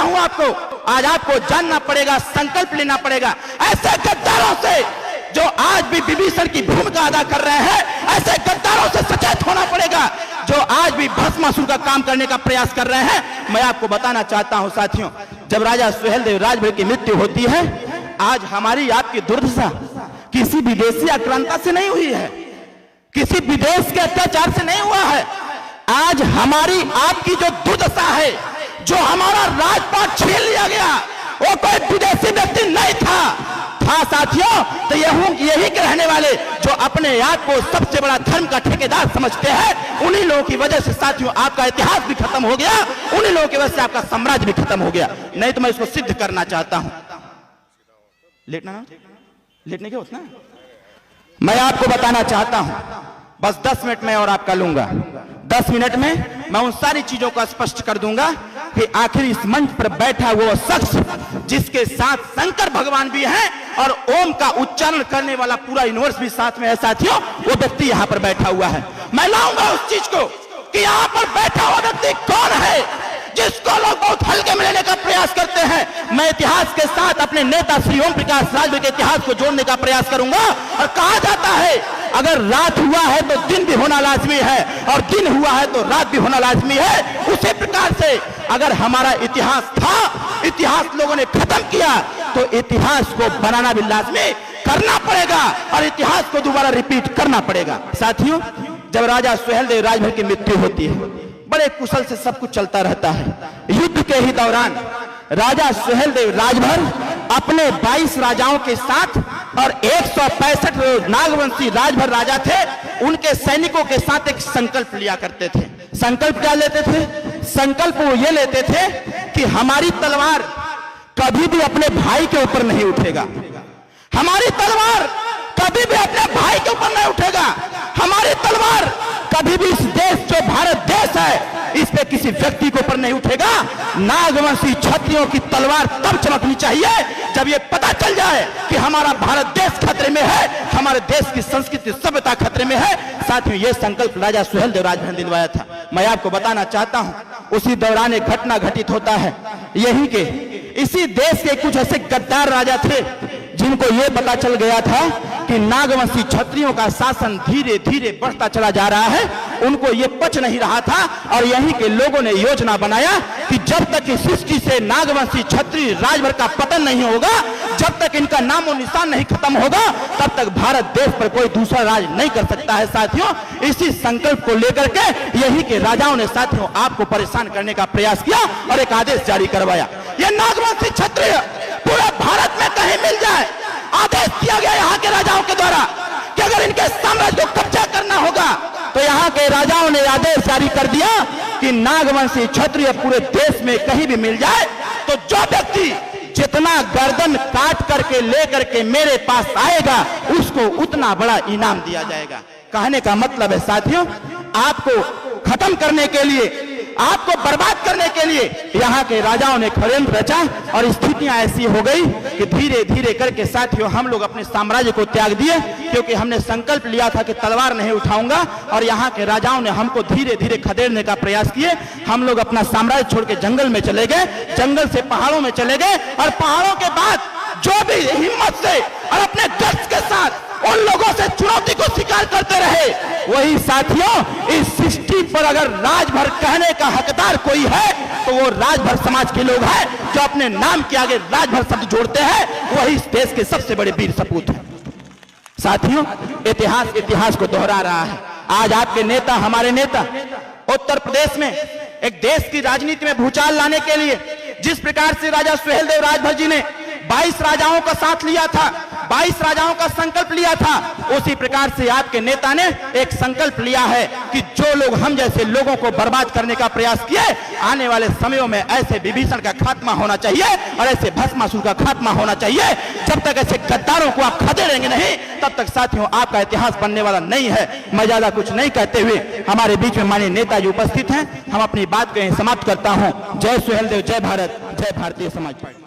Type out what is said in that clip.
कहता हूं आपको, आज आपको जानना पड़ेगा, संकल्प लेना पड़ेगा। ऐसे गद्दारों से जो आज भी विभीषण की भूमिका अदा कर रहे हैं, ऐसे गद्दारों से सचेत होना पड़ेगा जो आज भी भस्मासुर का काम करने का प्रयास कर रहे हैं। मैं आपको बताना चाहता हूं साथियों, जब राजा सुहेलदेव राजभर की मृत्यु होती है, आज हमारी आपकी दुर्दशा किसी विदेशी आक्रांता से नहीं हुई है, किसी विदेश के अत्याचार से नहीं हुआ है। आज हमारी आपकी जो दुर्दशा है, जो हमारा राजपाट छीन लिया गया, वो कोई विदेशी व्यक्ति नहीं था साथियों। तो यही के रहने वाले जो अपने आप को सबसे बड़ा धर्म का ठेकेदार समझते हैं, उन्हीं लोगों की वजह से साथियों आपका इतिहास भी खत्म हो गया, उन्हीं लोगों की वजह से आपका साम्राज्य भी खत्म हो गया। नहीं तो मैं इसको सिद्ध करना चाहता हूं। लेटने के उतना मैं आपको बताना चाहता हूं, बस 10 मिनट में और आपका लूंगा। 10 मिनट में मैं उन सारी चीजों को स्पष्ट कर दूंगा कि आखिर इस मंच पर बैठा वो शख्स जिसके साथ शंकर भगवान भी हैं और ओम का उच्चारण करने वाला पूरा यूनिवर्स भी साथ में है साथियों, वो व्यक्ति यहां पर बैठा हुआ है। मैं लाऊंगा उस चीज को कि यहां पर बैठा हुआ व्यक्ति कौन है, जिसको लोग बहुत हल्के में लेने का प्रयास करते हैं। मैं इतिहास के साथ अपने नेता श्री ओम प्रकाश राजभर के इतिहास को जोड़ने का प्रयास करूंगा। और कहा जाता है अगर रात हुआ है तो दिन भी होना लाजमी है, और दिन हुआ है तो रात भी होना लाजमी है। उसी प्रकार से अगर हमारा इतिहास था, इतिहास लोगों ने खत्म किया, तो इतिहास को बनाना भी लाजमी करना पड़ेगा और इतिहास को दोबारा रिपीट करना पड़ेगा। साथियों, जब राजा सुहेलदेव राजभर की मृत्यु होती है, बड़े कुशल से सब कुछ चलता रहता है। युद्ध के ही दौरान राजा सुहेलदेव राजभर अपने 22 राजाओं के साथ और 165 नागवंशी राजभर राजा थे, उनके सैनिकों के साथ एक संकल्प लिया करते थे। संकल्प क्या लेते थे? संकल्प वो ये लेते थे कि हमारी तलवार कभी भी अपने भाई के ऊपर नहीं उठेगा, हमारी तलवार कभी भी अपने भाई के ऊपर नहीं उठेगा, हमारी तलवार कभी भी इस देश जो भारत देश है इस पे किसी व्यक्ति के ऊपर नहीं उठेगा। नागवंशी क्षत्रियों की तलवार तब चमकनी चाहिए जब ये पता चल जाए कि हमारा भारत देश खतरे में है, हमारे देश की संस्कृति सभ्यता खतरे में है। साथियों, ये संकल्प राजा सुहेलदेव राजभर ने दिलवाया था। मैं आपको बताना चाहता हूं, उसी दौरान एक घटना घटित होता है। यही के इसी देश के कुछ ऐसे गद्दार राजा थे जिनको ये पता चल गया था कि नागवंशी क्षत्रियों का शासन धीरे धीरे बढ़ता चला जा रहा है, उनको ये पच नहीं रहा था। और यहीं के लोगों ने योजना बनाया कि जब तक इस सृष्टि से नागवंशी क्षत्रिय राजभर का पतन नहीं होगा, जब तक इनका नामो निशान नहीं खत्म होगा, तब तक भारत देश पर कोई दूसरा राज नहीं कर सकता है। साथियों, इसी संकल्प को लेकर के यहीं के राजाओं ने साथियों आपको परेशान करने का प्रयास किया और एक आदेश जारी करवाया। ये नागवंशी क्षत्रिय पूरे भारत में कहीं मिल जाए, आदेश दिया गया यहाँ के राजाओं के द्वारा कि अगर इनके साम्राज्य को कब्जा करना होगा, तो यहाँ के राजाओं ने आदेश जारी कर दिया कि नागवंशी क्षत्रिय पूरे देश में कहीं भी मिल जाए तो जो व्यक्ति जितना गर्दन काट करके लेकर के मेरे पास आएगा उसको उतना बड़ा इनाम दिया जाएगा। कहने का मतलब है साथियों, आपको खत्म करने के लिए, आपको बर्बाद करने के लिए यहाँ के राजाओं ने षड्यंत्र रचा और स्थितियां ऐसी हो गई कि धीरे धीरे करके साथियों हम लोग अपने साम्राज्य को त्याग दिए, क्योंकि हमने संकल्प लिया था कि तलवार नहीं उठाऊंगा। और यहाँ के राजाओं ने हमको धीरे धीरे खदेड़ने का प्रयास किए। हम लोग अपना साम्राज्य छोड़ के जंगल में चले गए, जंगल से पहाड़ों में चले गए, और पहाड़ों के बाद जो भी हिम्मत से और अपने गट्स के साथ उन लोगों से चुनौती को स्वीकार करते रहे, वही साथियों इस सृष्टि पर अगर राजभर कहने का हकदार कोई है तो वो राजभर समाज के लोग हैं, जो अपने नाम के आगे राजभर शब्द जोड़ते हैं, वही इस देश के सबसे बड़े वीर सपूत हैं। साथियों, इतिहास को दोहरा रहा है। आज आपके नेता, हमारे नेता उत्तर प्रदेश में एक देश की राजनीति में भूचाल लाने के लिए जिस प्रकार से राजा सुहेलदेव राजभर जी ने 22 राजाओं का साथ लिया था, 22 राजाओं का संकल्प लिया था, उसी प्रकार से आपके नेता ने एक संकल्प लिया है कि जो लोग हम जैसे लोगों को बर्बाद करने का प्रयास किए, आने वाले समयों में ऐसे विभीषण का खात्मा होना चाहिए और ऐसे भस्मासुर का खात्मा होना चाहिए। जब तक ऐसे गद्दारों को आप खदेड़ेंगे नहीं, तब तक साथियों आपका इतिहास बनने वाला नहीं है। मैं ज्यादा कुछ नहीं कहते हुए हमारे बीच में माननीय नेताजी उपस्थित हैं, हम अपनी बात को समाप्त करता हूँ। जय सुहेलदेव, जय भारत, जय भारतीय समाज पार्टी।